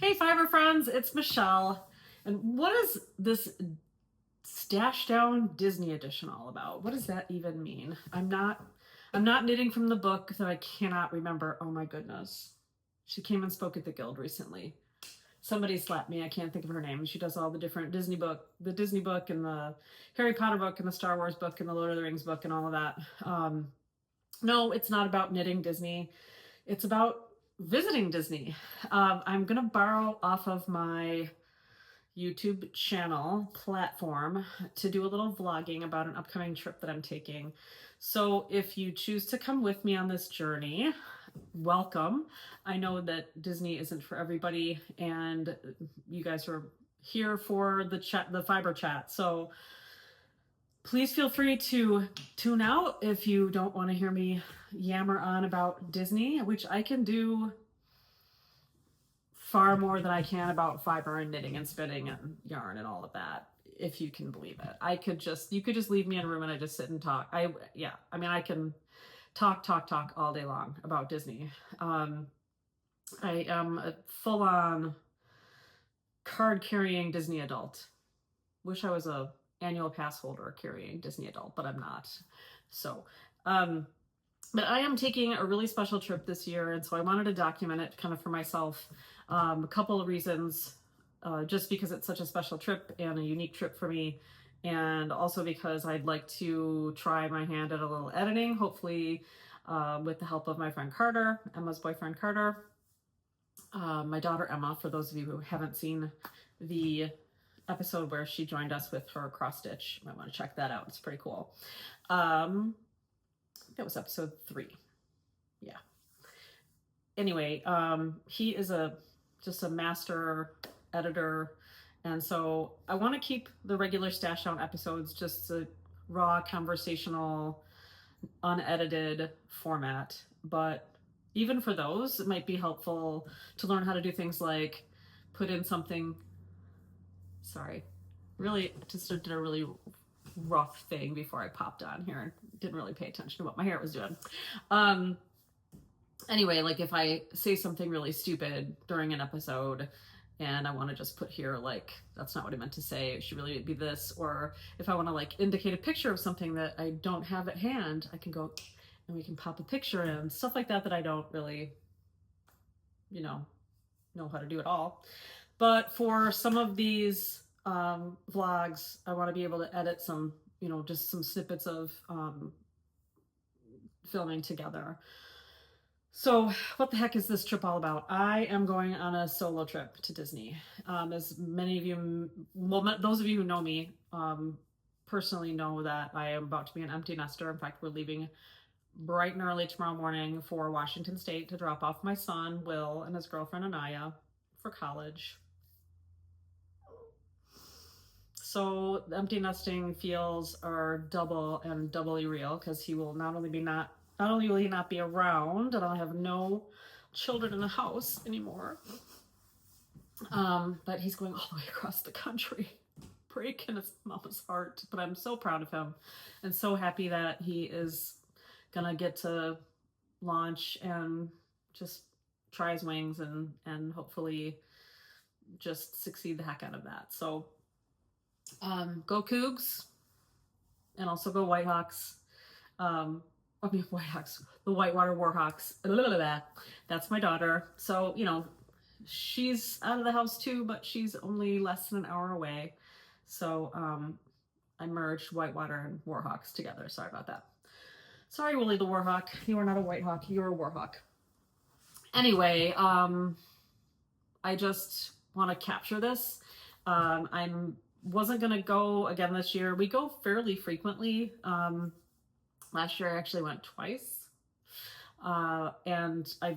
Hey, Fiverr friends, it's Michelle. And what is this Stashdown Disney edition all about? What does that even mean? I'm not knitting from the book that I cannot remember. Oh my goodness. She came and spoke at the Guild recently. Somebody slapped me. I can't think of her name. She does all the different the Disney book and the Harry Potter book and the Star Wars book and the Lord of the Rings book and all of that. No, it's not about knitting Disney. It's about visiting Disney. I'm gonna borrow off of my YouTube channel platform to do a little vlogging about an upcoming trip that I'm taking. So if you choose to come with me on this journey, welcome. I know that Disney isn't for everybody, and you guys are here for the chat, the fiber chat. So please feel free to tune out if you don't want to hear me yammer on about Disney, which I can do far more than I can about fiber and knitting and spinning and yarn and all of that, if you can believe it. You could just leave me in a room and I just sit and talk. I can talk all day long about Disney. I am a full-on card-carrying Disney adult. Wish I was a annual pass holder carrying Disney adult, but I'm not. So, but I am taking a really special trip this year, and so I wanted to document it kind of for myself. A couple of reasons, just because it's such a special trip and a unique trip for me, and also because I'd like to try my hand at a little editing, hopefully with the help of my friend Carter, Emma's boyfriend Carter, my daughter Emma, for those of you who haven't seen the episode where she joined us with her cross stitch. You might want to check that out. It's pretty cool. I think that was episode 3. Yeah. Anyway, he is just a master editor, and so I want to keep the regular Stashdown episodes just a raw, conversational, unedited format. But even for those, it might be helpful to learn how to do things like put in something. Sorry, really just did a really rough thing before I popped on here and didn't really pay attention to what my hair was doing. Anyway, like if I say something really stupid during an episode and I want to just put here like that's not what I meant to say, it should really be this, or if I want to like indicate a picture of something that I don't have at hand, I can go and we can pop a picture in, stuff like that I don't really know how to do at all. But for some of these vlogs, I want to be able to edit some, just some snippets of filming together. So what the heck is this trip all about? I am going on a solo trip to Disney. As many of you, well, those of you who know me personally know that I am about to be an empty nester. In fact, we're leaving bright and early tomorrow morning for Washington State to drop off my son, Will, and his girlfriend, Anaya, for college. So the empty nesting feels are double and doubly real because he will not only will he not be around, and I'll have no children in the house anymore, but he's going all the way across the country, breaking his mama's heart. But I'm so proud of him and so happy that he is gonna get to launch and just try his wings and hopefully just succeed the heck out of that. So go Cougs, and also go Whitehawks. Whitehawks, the Whitewater Warhawks. That's my daughter. So, she's out of the house too, but she's only less than an hour away. So I merged Whitewater and Warhawks together. Sorry about that. Sorry, Willie the Warhawk. You are not a Whitehawk. You are a Warhawk. Anyway, I just want to capture this. I wasn't going to go again this year. We go fairly frequently. Last year I actually went twice. And I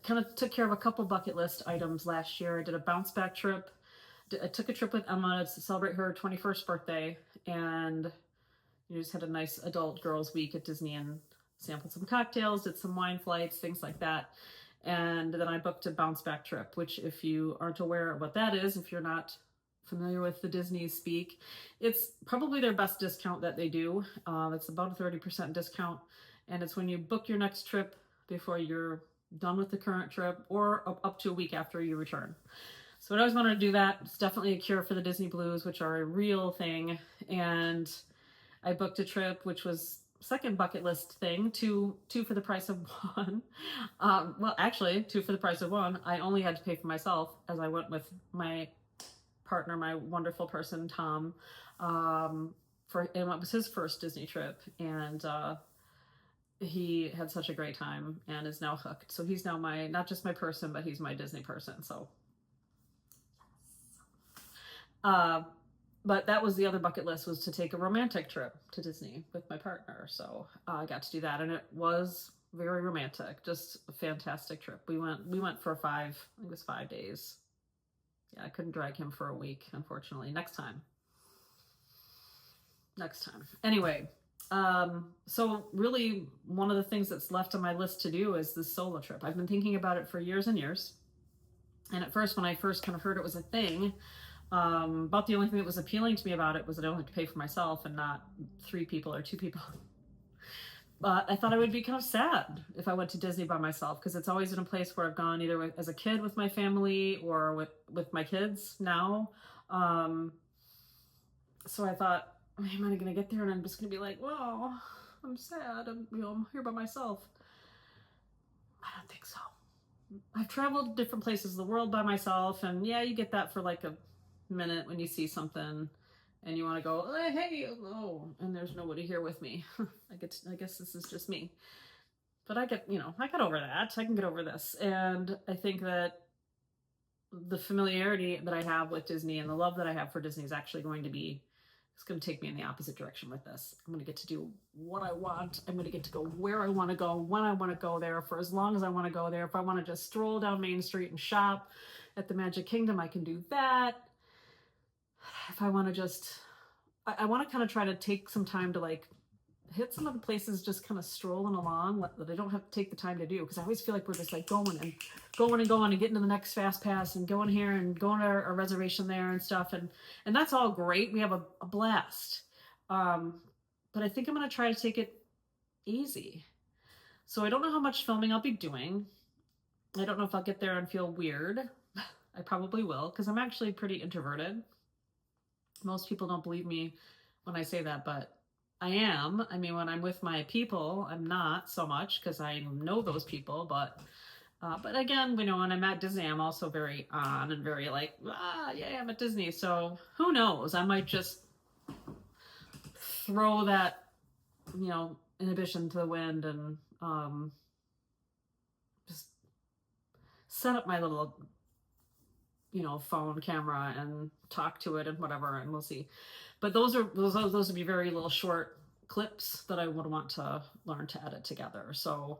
kind of took care of a couple bucket list items last year. I did a bounce back trip. I took a trip with Emma to celebrate her 21st birthday, and just had a nice adult girls week at Disney and sampled some cocktails, did some wine flights, things like that. And then I booked a bounce back trip, which if you aren't aware of what that is, if you're not familiar with the Disney speak, it's probably their best discount that they do. It's about a 30% discount, and it's when you book your next trip before you're done with the current trip, or up to a week after you return. So I always wanted to do that. It's definitely a cure for the Disney blues, which are a real thing. And I booked a trip, which was second bucket list thing, two for the price of one. Well, actually, two for the price of one. I only had to pay for myself as I went with my partner, my wonderful person, Tom. And it was his first Disney trip, and he had such a great time and is now hooked. So he's now not just my person, but he's my Disney person. So, but that was the other bucket list, was to take a romantic trip to Disney with my partner. So I got to do that, and it was very romantic, just a fantastic trip. We went for I think it was 5 days. Yeah, I couldn't drag him for a week, unfortunately. Next time. Anyway, so really one of the things that's left on my list to do is this solo trip. I've been thinking about it for years and years. And at first, when I first kind of heard it was a thing, about the only thing that was appealing to me about it was that I only had to pay for myself and not 3 people or 2 people. But I thought I would be kind of sad if I went to Disney by myself, because it's always in a place where I've gone either as a kid with my family or with my kids now. So I thought, am I going to get there and I'm just going to be like, well, I'm sad. I'm here by myself. I don't think so. I've traveled different places of the world by myself, and yeah, you get that for like a minute when you see something and you want to go, hey, oh, and there's nobody here with me. I guess this is just me. But I got over that. I can get over this. And I think that the familiarity that I have with Disney and the love that I have for Disney is actually going to take me in the opposite direction with this. I'm going to get to do what I want. I'm going to get to go where I want to go, when I want to go there, for as long as I want to go there. If I want to just stroll down Main Street and shop at the Magic Kingdom, I can do that. If I want to I want to kind of try to take some time to like hit some of the places just kind of strolling along that I don't have to take the time to do, because I always feel like we're just like going and getting to the next fast pass and going here and going to our reservation there and stuff, and that's all great. We have a blast, but I think I'm going to try to take it easy. So I don't know how much filming I'll be doing. I don't know if I'll get there and feel weird. I probably will, because I'm actually pretty introverted. Most people don't believe me when I say that, but I am. I mean, when I'm with my people, I'm not so much, because I know those people. But again, when I'm at Disney, I'm also very on and very like, yeah, I'm at Disney. So who knows? I might just throw that, inhibition to the wind and just set up my little, phone camera and talk to it and whatever, and we'll see. But those would be very little short clips that I would want to learn to edit together. So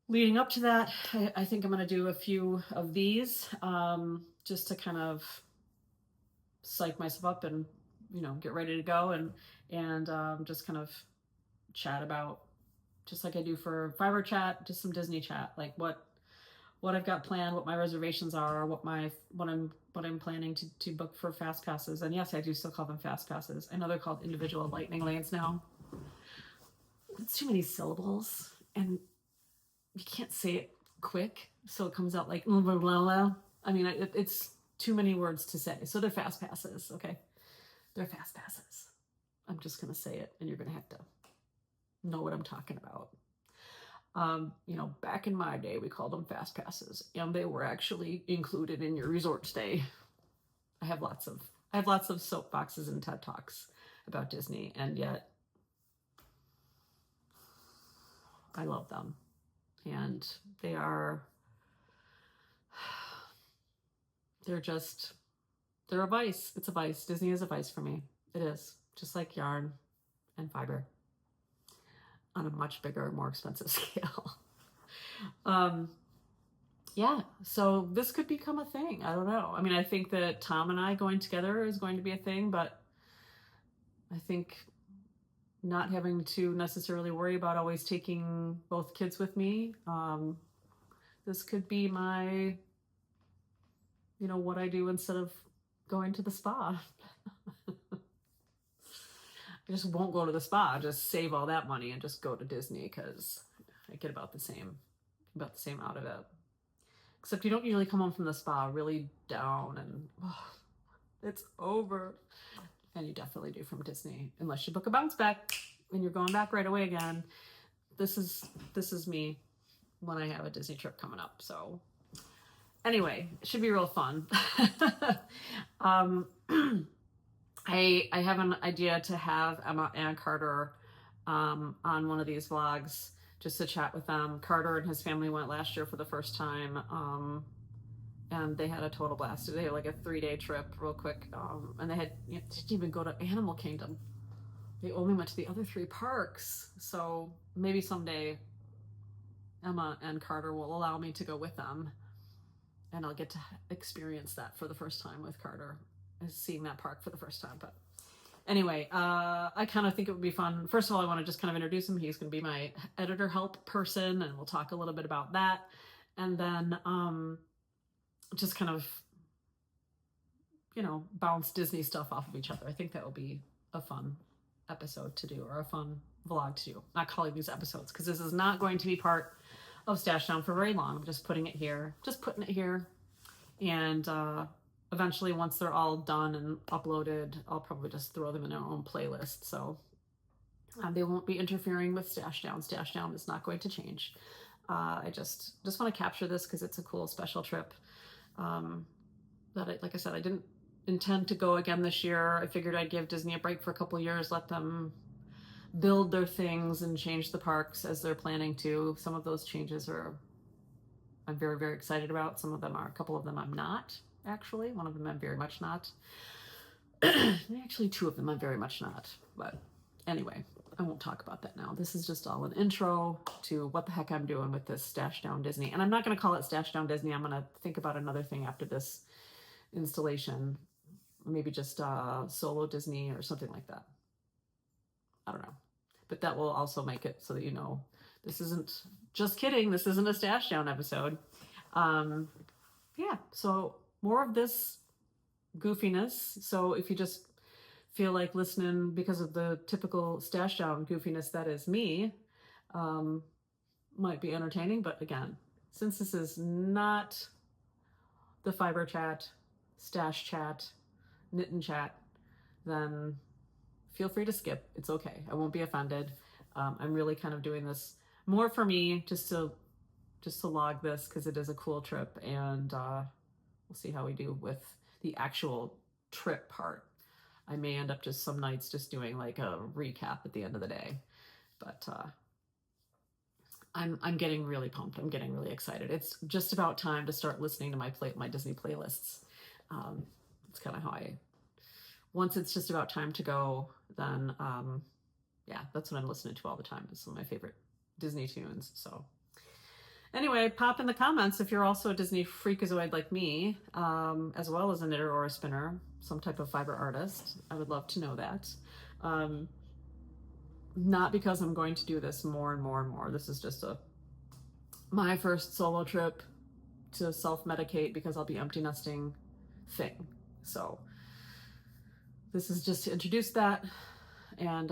leading up to that, I think I'm going to do a few of these, just to kind of psych myself up and, get ready to go, and just kind of chat about, just like I do for Fiverr chat, just some Disney chat, like what I've got planned, what my reservations are, what I'm planning to book for fast passes. And yes, I do still call them fast passes. I know they're called individual lightning lanes now. It's too many syllables, and you can't say it quick, so it comes out like blah, blah, blah. I mean, it's too many words to say. So they're fast passes, okay? They're fast passes. I'm just gonna say it, and you're gonna have to know what I'm talking about. Back in my day, we called them fast passes, and they were actually included in your resort stay. I have lots of soapboxes and TED Talks about Disney, and yet I love them. And they're a vice. It's a vice. Disney is a vice for me. It is, just like yarn and fiber, on a much bigger, more expensive scale. Yeah, so this could become a thing. I don't know. I mean, I think that Tom and I going together is going to be a thing, but I think not having to necessarily worry about always taking both kids with me, this could be my, what I do instead of going to the spa. I just won't go to the spa, just save all that money and just go to Disney, because I get about the same out of it. Except you don't usually come home from the spa really down and it's over. And you definitely do from Disney, unless you book a bounce back and you're going back right away again. This is me when I have a Disney trip coming up. So anyway, it should be real fun. I have an idea to have Emma and Carter on one of these vlogs just to chat with them. Carter and his family went last year for the first time, and they had a total blast. They had like a 3-day trip real quick, and they didn't even go to Animal Kingdom. They only went to the other 3 parks. So maybe someday Emma and Carter will allow me to go with them, and I'll get to experience that for the first time with Carter, seeing that park for the first time. But anyway, I kind of think it would be fun. First of all, I want to just kind of introduce him. He's going to be my editor help person, and we'll talk a little bit about that. And then just kind of, bounce Disney stuff off of each other. I think that will be a fun episode to do, or a fun vlog to do. Not calling these episodes, because this is not going to be part of Stashdown for very long. I'm just putting it here. And eventually, once they're all done and uploaded, I'll probably just throw them in their own playlist. So they won't be interfering with Stashdown. Stashdown is not going to change. I just want to capture this because it's a cool special trip. Like I said, I didn't intend to go again this year. I figured I'd give Disney a break for a couple years, let them build their things and change the parks as they're planning to. Some of those changes I'm very, very excited about. Some of them are. A couple of them I'm not, actually. One of them I'm very much not. Actually, 2 of them I'm very much not. But anyway, I won't talk about that now. This is just all an intro to what the heck I'm doing with this Stashdown Disney. And I'm not going to call it Stashdown Disney. I'm going to think about another thing after this installation. Maybe just Solo Disney or something like that. I don't know. But that will also make it so that this isn't, just kidding, this isn't a Stashdown episode. Yeah, so more of this goofiness. So if you just feel like listening because of the typical Stashdown goofiness that is me, might be entertaining. But again, since this is not the fiber chat, stash chat, knit and chat, then feel free to skip. It's okay. I won't be offended. I'm really kind of doing this more for me, just to log this because it is a cool trip, and we'll see how we do with the actual trip part. I may end up just some nights just doing like a recap at the end of the day, but I'm getting really pumped. I'm getting really excited. It's just about time to start listening to my Disney playlists. It's kind of how once it's just about time to go, then yeah, that's what I'm listening to all the time. It's some of my favorite Disney tunes. So anyway, pop in the comments if you're also a Disney freakazoid like me, as well as a knitter or a spinner, some type of fiber artist. I would love to know that. Not because I'm going to do this more and more and more. This is just my first solo trip to self-medicate because I'll be empty nesting thing. So this is just to introduce that, and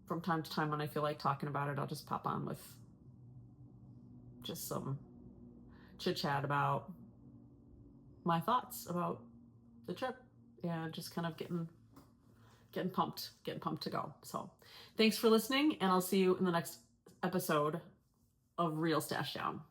from time to time when I feel like talking about it, I'll just pop on with just some chit chat about my thoughts about the trip, and just kind of getting pumped to go. So thanks for listening, and I'll see you in the next episode of Real Stashdown.